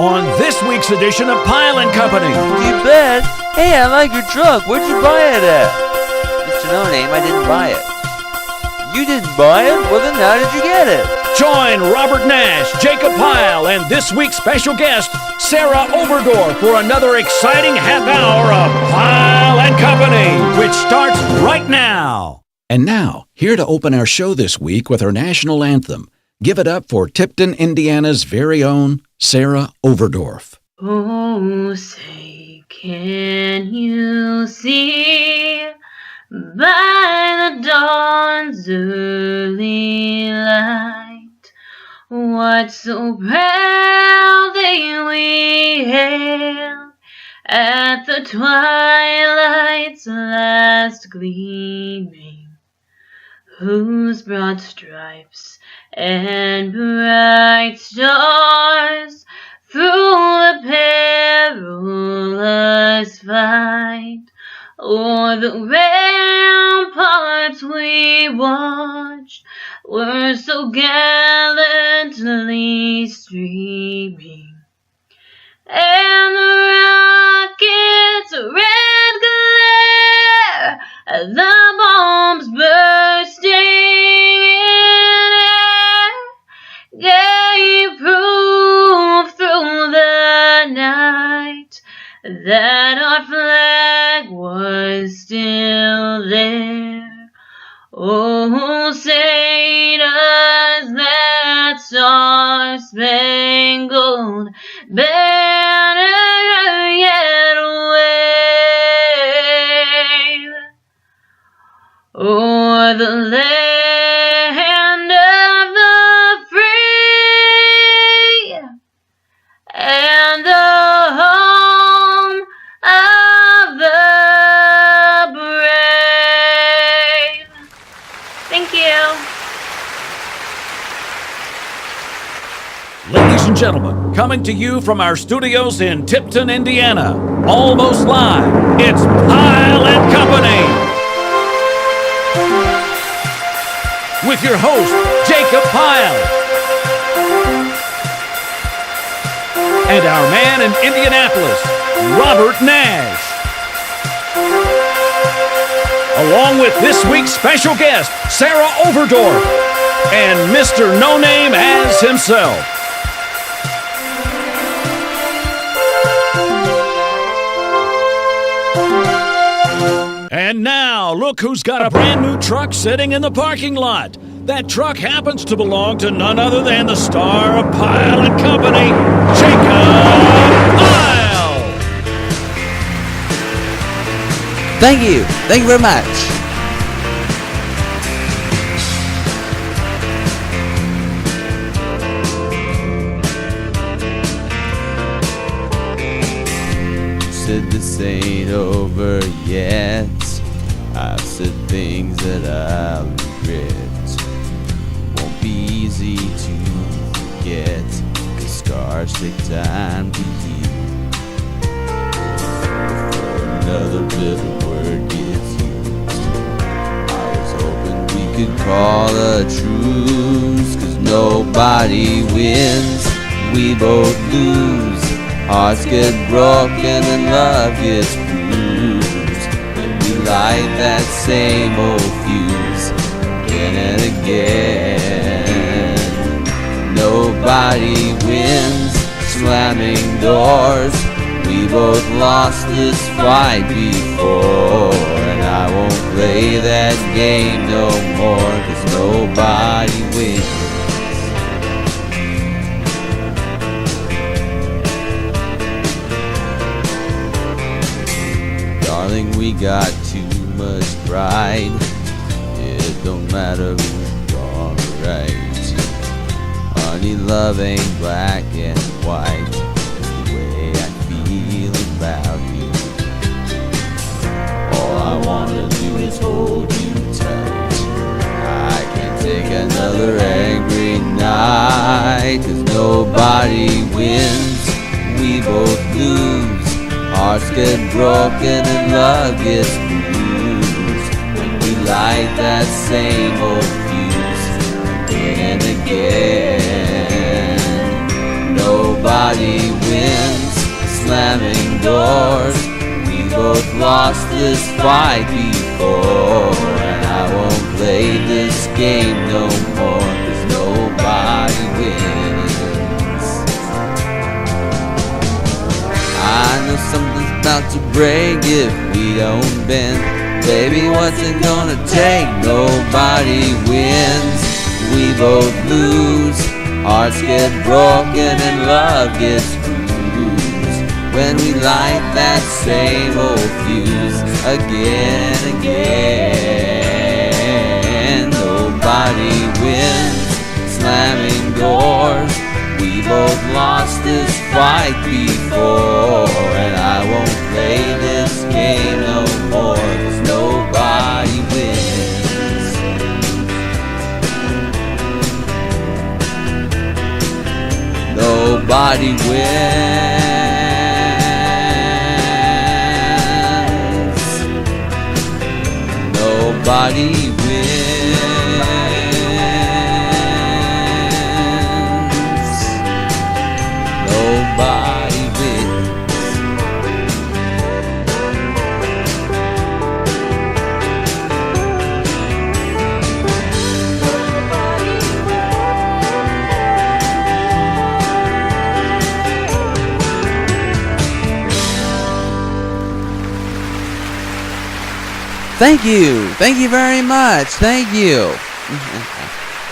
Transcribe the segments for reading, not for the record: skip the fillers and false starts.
on this week's edition of Pyle and Company. You bet. Hey, I like your truck. Where'd you buy it at? Mr. No Name, I didn't buy it. You didn't buy it? Well, then how did you get it? Join Robert Nash, Jacob Pyle, and this week's special guest, Sarah Overdorf, for another exciting half hour of Pyle and Company, which starts right now. And now, here to open our show this week with our national anthem, give it up for Tipton, Indiana's very own Sarah Overdorf. Oh, say, can you see by the dawn's early light what so proudly we hailed at the twilight's last gleaming, whose broad stripes and bright stars through the perilous fight o'er the ramparts we watched were so gallantly streaming, and the rocket's red glare, the bombs bursting in air, gave proof through the night that our flag was still there. Oh, say does that star-spangled banner yet wave o'er the land of the free and the home of the brave? Thank you. Ladies and gentlemen, coming to you from our studios in Tipton, Indiana, almost live, it's Pyle and Company. With your host, Jacob Pyle. And our man in Indianapolis, Robert Nash. Along with this week's special guest, Sarah Overdorf, and Mr. No Name as himself. And now, look who's got a brand new truck sitting in the parking lot. That truck happens to belong to none other than the star of Pyle and Company, Jacob Pyle. Thank you. Thank you very much. Said this ain't over yet. I've said things that I'll regret. Won't be easy to forget. The scars take time to heal. Before another bitter word gets used, I was hoping we could call a truce, 'cause nobody wins, we both lose. Hearts get broken and love gets bruised, and we light that same old fuse again and again. Nobody wins, slamming doors. We both lost this fight before, and I won't play that game no more, 'cause nobody wins. Darling, we got too much pride. It don't matter who's wrong or right. Honey, love ain't black and white. It's the way I feel about you. All I wanna do is hold you tight. I can't take another angry night, 'cause nobody wins, we both lose. Hearts get broken and love gets bruised, when we light that same old fuse again and again. Nobody wins. doors. We both lost this fight before, and I won't play this game no more, 'cause nobody wins. I know something's about to break if we don't bend. Baby, what's it gonna take? Nobody wins. We both lose. Hearts get broken and love gets bruised when we light that same old fuse again and again. Nobody wins. Slamming doors. We both lost this fight before, and I won't play this game no more, 'cause nobody wins. Nobody wins. Nobody wins. Nobody wins. Thank you. Thank you very much. Thank you.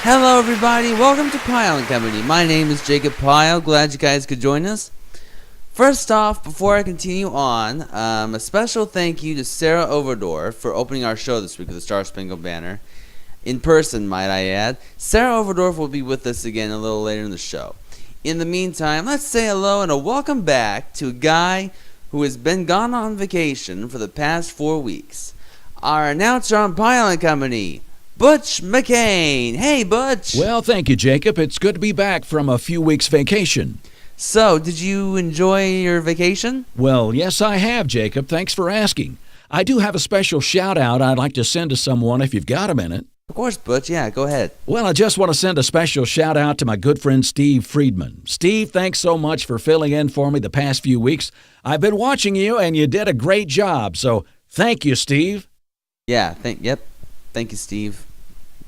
Hello, everybody. Welcome to Pyle and Company. My name is Jacob Pyle. Glad you guys could join us. First off, before I continue on, a special thank you to Sarah Overdorf for opening our show this week with the Star Spangled Banner. In person, might I add. Sarah Overdorf will be with us again a little later in the show. In the meantime, let's say hello and a welcome back to a guy who has been gone on vacation for the past 4 weeks. Our announcer on Pyle and Company, Butch McCain. Hey, Butch. Well, thank you, Jacob. It's good to be back from a few weeks' vacation. So, did you enjoy your vacation? Well, yes, I have, Jacob. Thanks for asking. I do have a special shout-out I'd like to send to someone if you've got a minute. Of course, Butch. Yeah, go ahead. Well, I just want to send a special shout-out to my good friend Steve Friedman. Steve, thanks so much for filling in for me the past few weeks. I've been watching you, and you did a great job, so thank you, Steve. Yeah, thank you, Steve.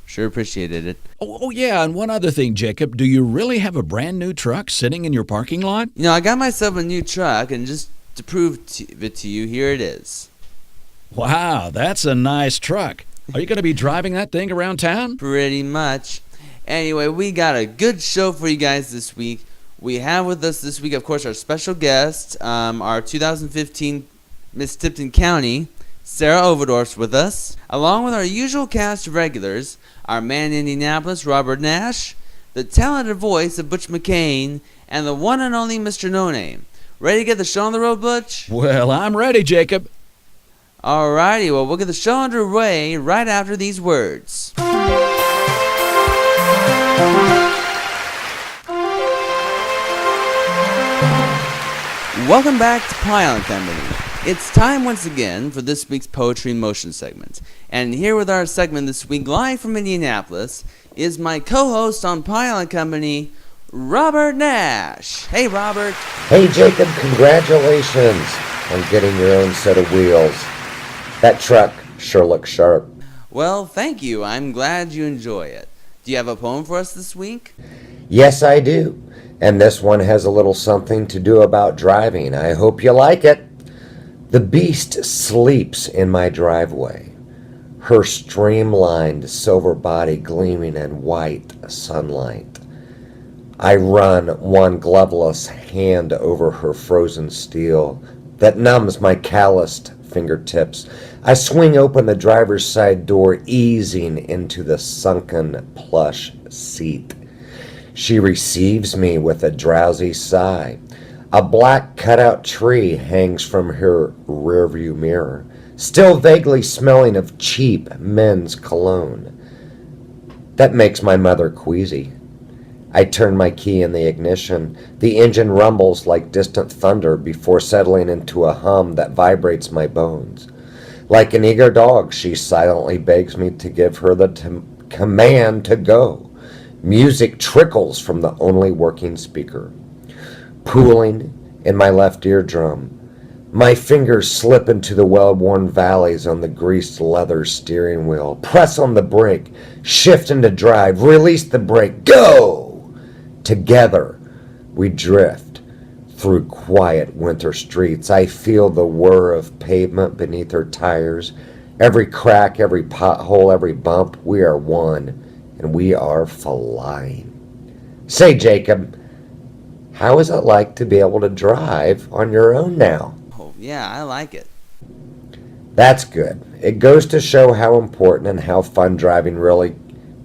Sure appreciated it. Oh, yeah, and one other thing, Jacob. Do you really have a brand new truck sitting in your parking lot? You know, I got myself a new truck, and just to prove it to you, here it is. Wow, that's a nice truck. Are you going to be driving that thing around town? Pretty much. Anyway, we got a good show for you guys this week. We have with us this week, of course, our special guest, our 2015 Miss Tipton County, Sarah Overdorf's with us, along with our usual cast of regulars, our man in Indianapolis, Robert Nash, the talented voice of Butch McCain, and the one and only Mr. No Name. Ready to get the show on the road, Butch? Well, I'm ready, Jacob. Alrighty, well, we'll get the show underway right after these words. Welcome back to Pyle and Company. It's time once again for this week's Poetry in Motion segment. And here with our segment this week, live from Indianapolis, is my co-host on Pyle and Company, Robert Nash. Hey, Robert. Hey, Jacob, congratulations on getting your own set of wheels. That truck sure looks sharp. Well, thank you. I'm glad you enjoy it. Do you have a poem for us this week? Yes, I do. And this one has a little something to do about driving. I hope you like it. The beast sleeps in my driveway, her streamlined silver body gleaming in white sunlight. I run one gloveless hand over her frozen steel that numbs my calloused fingertips. I swing open the driver's side door, easing into the sunken plush seat. She receives me with a drowsy sigh. A black cutout tree hangs from her rearview mirror, still vaguely smelling of cheap men's cologne. That makes my mother queasy. I turn my key in the ignition. The engine rumbles like distant thunder before settling into a hum that vibrates my bones. Like an eager dog, she silently begs me to give her the command to go. Music trickles from the only working speaker. Pooling in my left eardrum, My fingers slip into the well-worn valleys on the greased leather steering wheel. Press on the brake, shift into drive, release the brake, go! Together, we drift through quiet winter streets. I feel the whir of pavement beneath her tires. Every crack, every pothole, every bump, we are one, and we are flying. Say, Jacob, how is it like to be able to drive on your own now? Oh, yeah, I like it. That's good. It goes to show how important and how fun driving really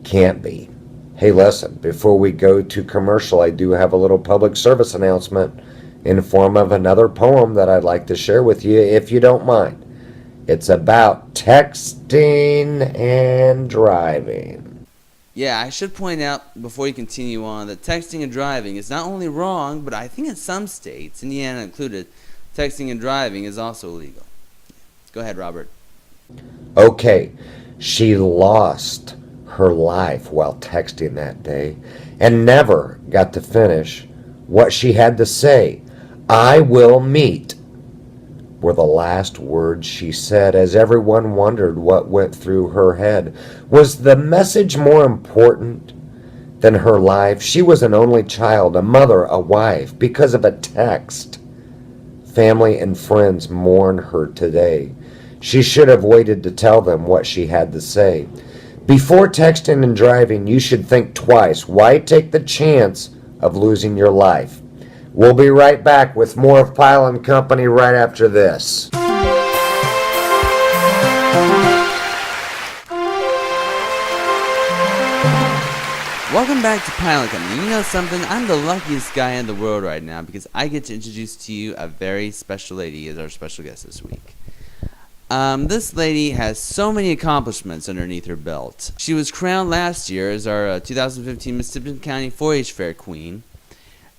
can't be. Hey, listen, before we go to commercial, I do have a little public service announcement in form of another poem that I'd like to share with you, if you don't mind. It's about texting and driving. Yeah, I should point out before you continue on that texting and driving is not only wrong, but I think in some states, Indiana included, texting and driving is also illegal. Go ahead, Robert. Okay, she lost her life while texting that day and never got to finish what she had to say. I will meet were the last words she said, as everyone wondered what went through her head. Was the message more important than her life? She was an only child, a mother, a wife, because of a text. Family and friends mourn her today. She should have waited to tell them what she had to say. Before texting and driving, you should think twice. Why take the chance of losing your life? We'll be right back with more of Pyle and Company right after this. Welcome back to Pyle and Company. You know something? I'm the luckiest guy in the world right now because I get to introduce to you a very special lady as our special guest this week. This lady has so many accomplishments underneath her belt. She was crowned last year as our 2015 Miss Tipton County 4-H Fair Queen.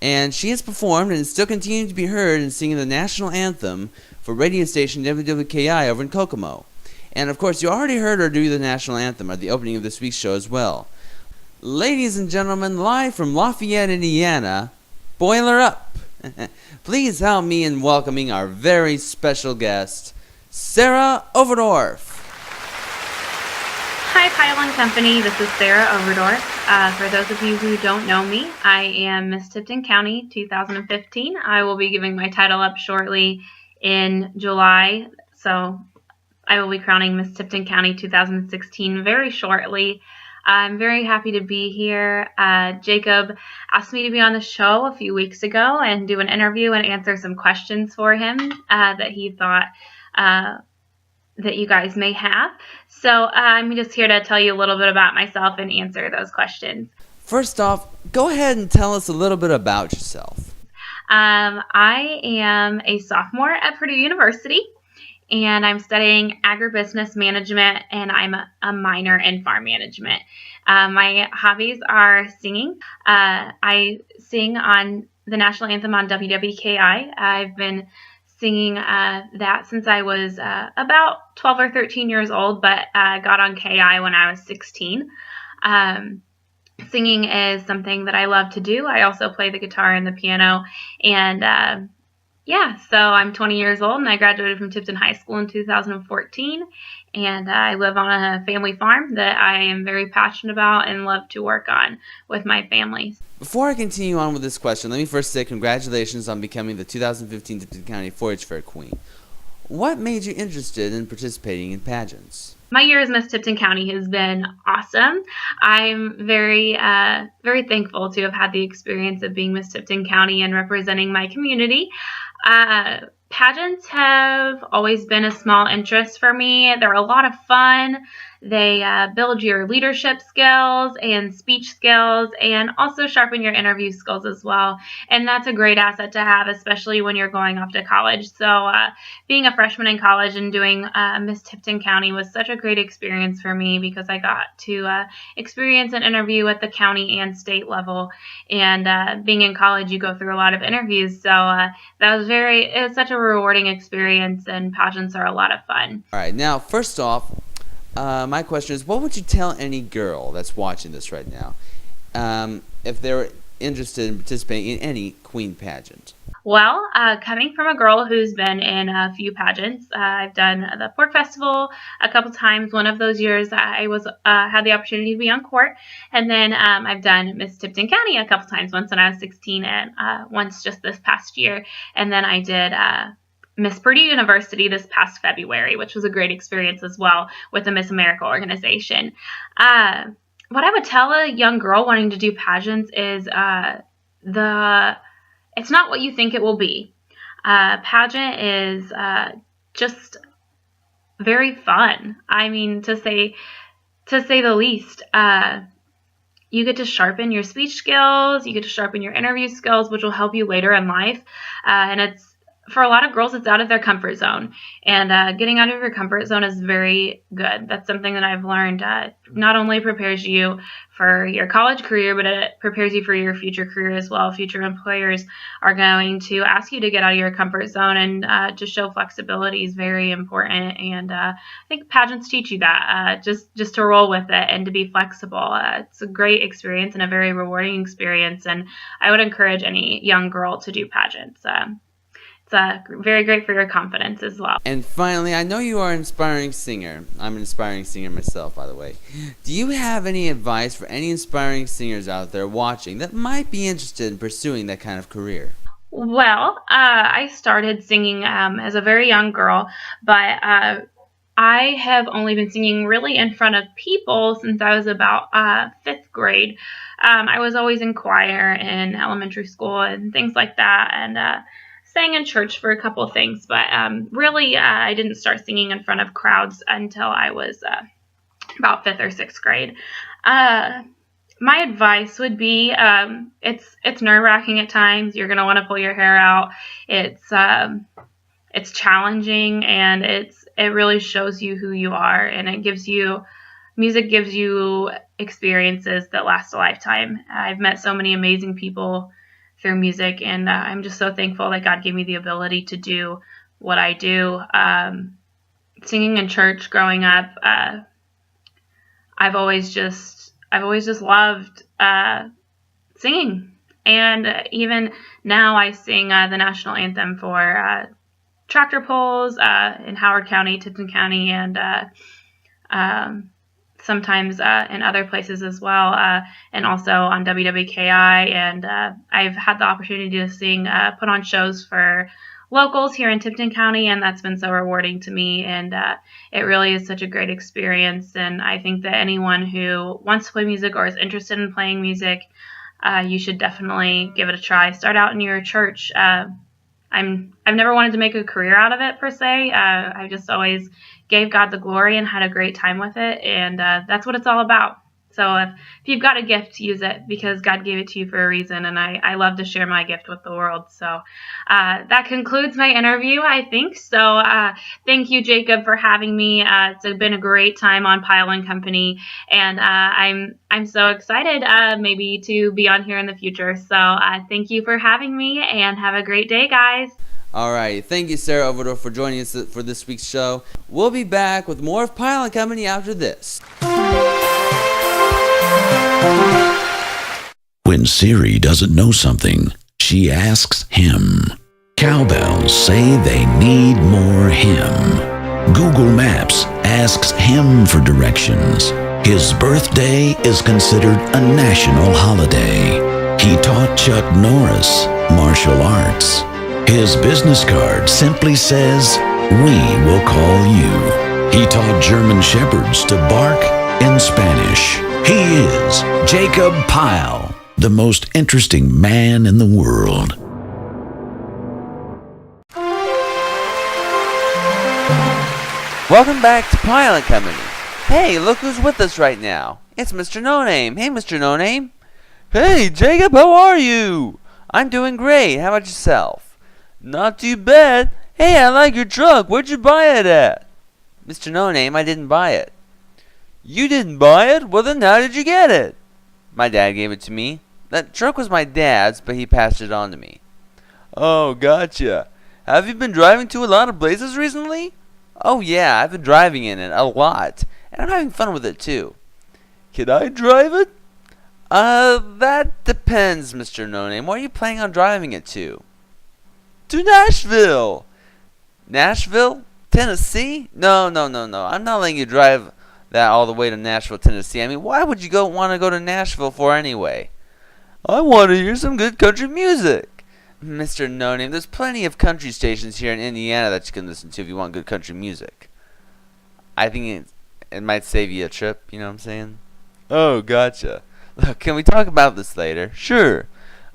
And she has performed and is still continuing to be heard in singing the National Anthem for radio station WWKI over in Kokomo. And of course, you already heard her do the National Anthem at the opening of this week's show as well. Ladies and gentlemen, live from Lafayette, Indiana, Boiler Up! Please help me in welcoming our very special guest, Sarah Overdorf. Hi, Pyle and Company. This is Sarah Overdorf. For those of you who don't know me, I am Miss Tipton County 2015. I will be giving my title up shortly in July, so I will be crowning Miss Tipton County 2016 very shortly. I'm very happy to be here. Jacob asked me to be on the show a few weeks ago and do an interview and answer some questions for him that he thought that you guys may have. So I'm just here to tell you a little bit about myself and answer those questions. First off, go ahead and tell us a little bit about yourself. I am a sophomore at Purdue University, and I'm studying agribusiness management, and I'm a minor in farm management. My hobbies are singing. I sing on the National Anthem on WWKI. I've been singing that since I was about 12 or 13 years old, but got on KI when I was 16. Singing is something that I love to do. I also play the guitar and the piano, and so I'm 20 years old, and I graduated from Tipton High School in 2014, and I live on a family farm that I am very passionate about and love to work on with my family. Before I continue on with this question, let me first say congratulations on becoming the 2015 Tipton County 4-H Fair Queen. What made you interested in participating in pageants? My year as Miss Tipton County has been awesome. I'm very thankful to have had the experience of being Miss Tipton County and representing my community. Pageants have always been a small interest for me. They're a lot of fun. They build your leadership skills and speech skills and also sharpen your interview skills as well. And that's a great asset to have, especially when you're going off to college. So being a freshman in college and doing Miss Tipton County was such a great experience for me because I got to experience an interview at the county and state level. And being in college, you go through a lot of interviews. So that was it was such a rewarding experience, and pageants are a lot of fun. All right. Now, first off, my question is, what would you tell any girl that's watching this right now? If they're interested in participating in any queen pageant? Well, coming from a girl who's been in a few pageants, I've done the Pork Festival a couple times. One of those years, I was had the opportunity to be on court, and then I've done Miss Tipton County a couple times. Once when I was 16, and once just this past year, and then I did Miss Purdue University this past February, which was a great experience as well with the Miss America organization. What I would tell a young girl wanting to do pageants is it's not what you think it will be. Pageant is just very fun. I mean, to say the least. You get to sharpen your speech skills. You get to sharpen your interview skills, which will help you later in life. And it's, for a lot of girls, it's out of their comfort zone. And getting out of your comfort zone is very good. That's something that I've learned. Not only prepares you for your college career, but it prepares you for your future career as well. Future employers are going to ask you to get out of your comfort zone, and to show flexibility is very important. And I think pageants teach you that, just to roll with it and to be flexible. It's a great experience and a very rewarding experience. And I would encourage any young girl to do pageants. It's very great for your confidence as well. And finally, I know you are an inspiring singer. I'm an inspiring singer myself, by the way. Do you have any advice for any inspiring singers out there watching that might be interested in pursuing that kind of career? Well, I started singing as a very young girl, but I have only been singing really in front of people since I was about 5th grade. I was always in choir in elementary school and things like that, and sang in church for a couple of things, but really I didn't start singing in front of crowds until I was about 5th or 6th grade. My advice would be, it's nerve-wracking at times. You're going to want to pull your hair out. It's challenging, and it really shows you who you are, and music gives you experiences that last a lifetime. I've met so many amazing people through music, and I'm just so thankful that God gave me the ability to do what I do. Singing in church growing up, I've always just loved singing, and even now I sing the National Anthem for tractor pulls in Howard County, Tipton County, and sometimes in other places as well, and also on WWKI. And I've had the opportunity to sing, put on shows for locals here in Tipton County, and that's been so rewarding to me. And it really is such a great experience. And I think that anyone who wants to play music or is interested in playing music, you should definitely give it a try. Start out in your church. I've never wanted to make a career out of it per se. I just always gave God the glory and had a great time with it, and that's what it's all about. So if you've got a gift, use it, because God gave it to you for a reason, and I love to share my gift with the world. So that concludes my interview, I think. So thank you, Jacob, for having me. It's been a great time on Pyle and Company, and I'm so excited maybe to be on here in the future. So thank you for having me, and have a great day, guys. Alright, thank you, Sarah Overdorf, for joining us for this week's show. We'll be back with more of Pyle and Company after this. When Siri doesn't know something, she asks him. Cowbells say they need more him. Google Maps asks him for directions. His birthday is considered a national holiday. He taught Chuck Norris martial arts. His business card simply says, "We will call you." He taught German Shepherds to bark in Spanish. He is Jacob Pyle, the most interesting man in the world. Welcome back to Pyle and Company. Hey, look who's with us right now. It's Mr. No Name. Hey, Mr. No Name. Hey, Jacob, how are you? I'm doing great. How about yourself? Not too bad. Hey, I like your truck. Where'd you buy it at? Mr. No Name, I didn't buy it. You didn't buy it? Well, then how did you get it? My dad gave it to me. That truck was my dad's, but he passed it on to me. Oh, gotcha. Have you been driving to a lot of places recently? Oh, yeah, I've been driving in it a lot, and I'm having fun with it, too. Can I drive it? That depends, Mr. No Name. Where are you planning on driving it to? To Nashville! Nashville? Tennessee? No. I'm not letting you drive that all the way to Nashville, Tennessee. I mean, why would you want to go to Nashville for anyway? I want to hear some good country music. Mr. No Name, there's plenty of country stations here in Indiana that you can listen to if you want good country music. I think it might save you a trip, you know what I'm saying? Oh, gotcha. Look, can we talk about this later? Sure.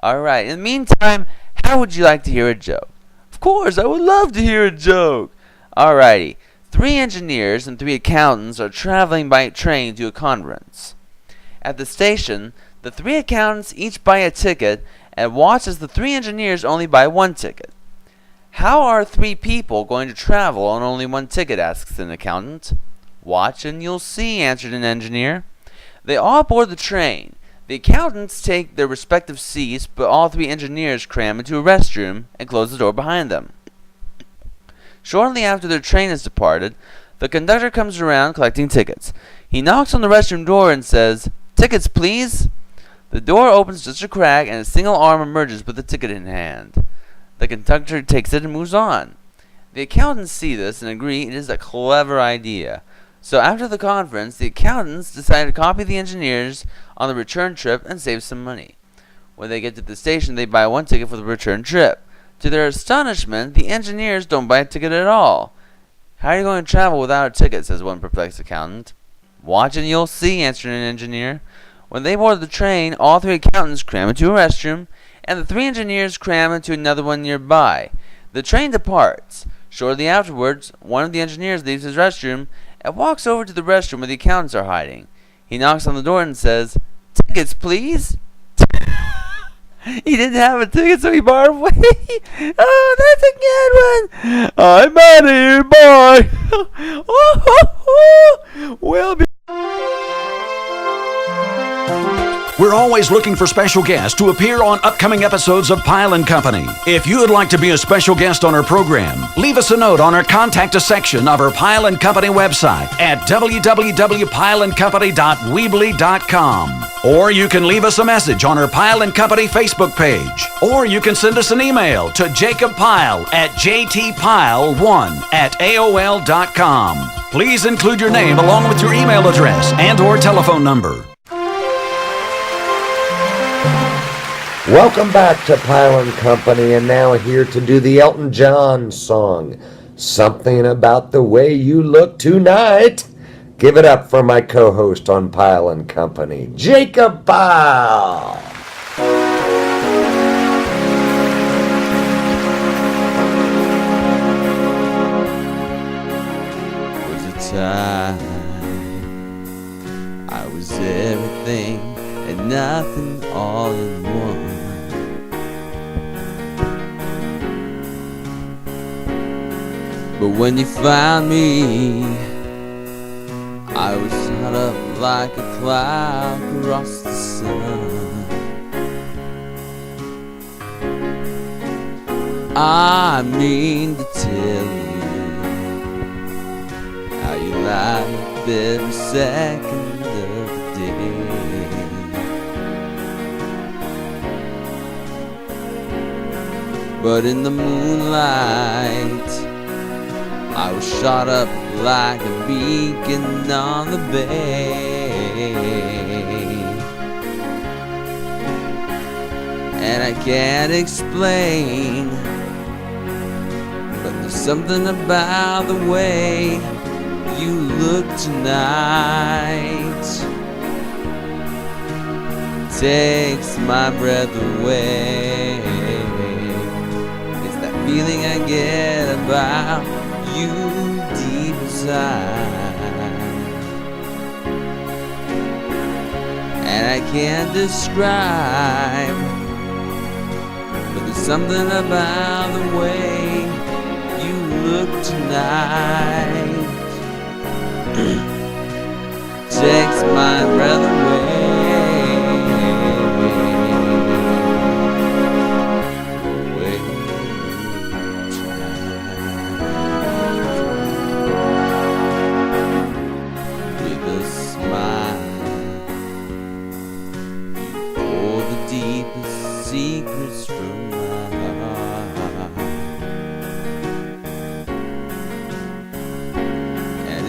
Alright, in the meantime, how would you like to hear a joke? Of course, I would love to hear a joke. Alrighty. 3 engineers and 3 accountants are traveling by train to a conference. At the station, the 3 accountants each buy a ticket and watch as the 3 engineers only buy 1 ticket. How are 3 people going to travel on only 1 ticket, asks an accountant. Watch and you'll see, answered an engineer. They all board the train. The accountants take their respective seats, but all 3 engineers cram into a restroom and close the door behind them. Shortly after their train has departed, the conductor comes around collecting tickets. He knocks on the restroom door and says, "Tickets, please." The door opens just a crack and a single arm emerges with a ticket in hand. The conductor takes it and moves on. The accountants see this and agree it is a clever idea. So after the conference, the accountants decide to copy the engineers on the return trip and save some money. When they get to the station, they buy 1 ticket for the return trip. To their astonishment, the engineers don't buy a ticket at all. How are you going to travel without a ticket, says one perplexed accountant. Watch and you'll see, answered an engineer. When they board the train, all 3 accountants cram into a restroom, and the 3 engineers cram into another one nearby. The train departs. Shortly afterwards, one of the engineers leaves his restroom and walks over to the restroom where the accountants are hiding. He knocks on the door and says, "Tickets, please." He didn't have a ticket, so he borrowed away. Oh, that's a good one. I'm out of here, bye. We'll be... We're always looking for special guests to appear on upcoming episodes of Pyle and Company. If you would like to be a special guest on our program, leave us a note on our Contact Us section of our Pyle and Company website at www.pyleandcompany.weebly.com. Or you can leave us a message on our Pyle and Company Facebook page. Or you can send us an email to jacobpyle@jtpyle1@aol.com. Please include your name along with your email address and or telephone number. Welcome back to Pyle and Company, and now here to do the Elton John song, Something About the Way You Look Tonight. Give it up for my co-host on Pyle and Company, Jacob Pyle. Was a time I was everything and nothing all in one. But when you found me, I was shot up like a cloud across the sun. I mean to tell you how you light up every second of the day. But in the moonlight, I was shot up like a beacon on the bay. And I can't explain, but there's something about the way you look tonight. Takes my breath away. It's that feeling I get about you deep inside, and I can't describe, but there's something about the way you look tonight. Takes my breath away.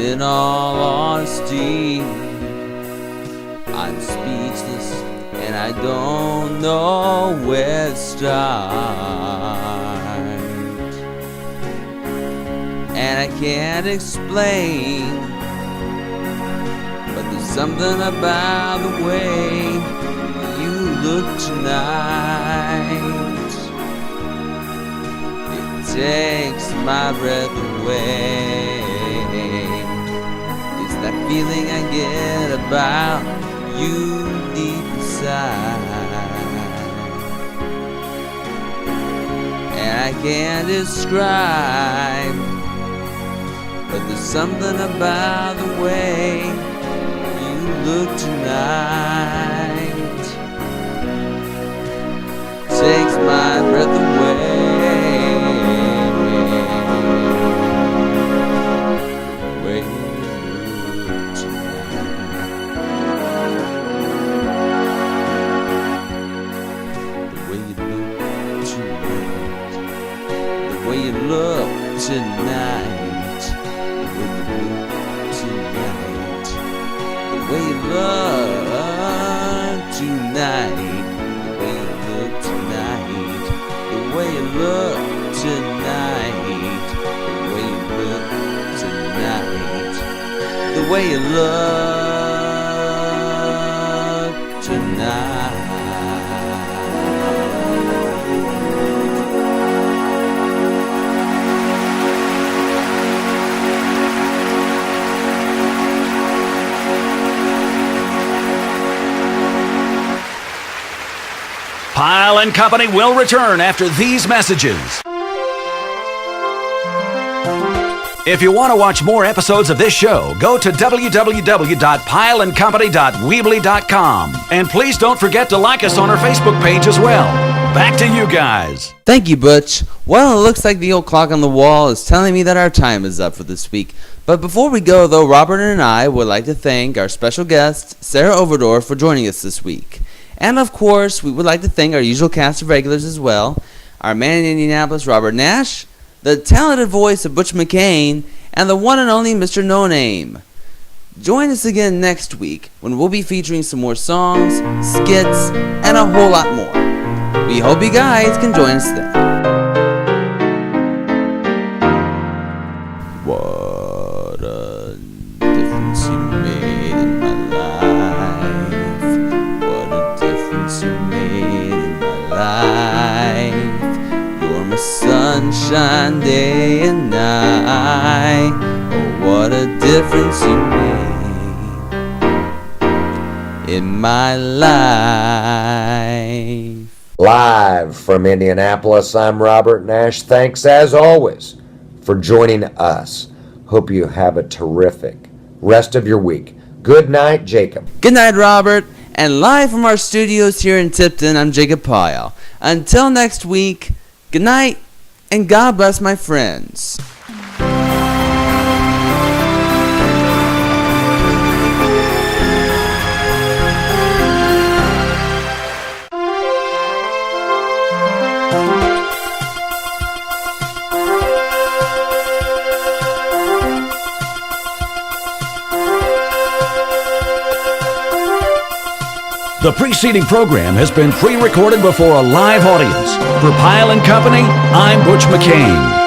in all honesty, I'm speechless and I don't know where to start. And I can't explain, but there's something about the way you look tonight. It takes my breath away. It's that feeling I get about you deep inside, and I can't describe, but there's something about the way you look tonight. Takes my breath away. The way you look tonight. The way you look tonight. The way you look tonight. The way you look tonight. The way you look tonight. The way you look tonight. The way you look tonight. Pyle and Company will return after these messages. If you want to watch more episodes of this show, go to www.pyleandcompany.weebly.com. And please don't forget to like us on our Facebook page as well. Back to you guys. Thank you, Butch. Well, it looks like the old clock on the wall is telling me that our time is up for this week. But before we go, though, Robert and I would like to thank our special guest, Sarah Overdorf, for joining us this week. And, of course, we would like to thank our usual cast of regulars as well, our man in Indianapolis, Robert Nash, the talented voice of Butch McCain, and the one and only Mr. No Name. Join us again next week when we'll be featuring some more songs, skits, and a whole lot more. We hope you guys can join us then. What a difference you made in my life. What a difference you made in my life. You're my sunshine day and night. Oh, what a difference you made in my life. Live from Indianapolis, I'm Robert Nash. Thanks, as always, for joining us. Hope you have a terrific rest of your week. Good night, Jacob. Good night, Robert. And live from our studios here in Tipton, I'm Jacob Pyle. Until next week, good night, and God bless my friends. The preceding program has been pre-recorded before a live audience. For Pyle and Company, I'm Butch McCain.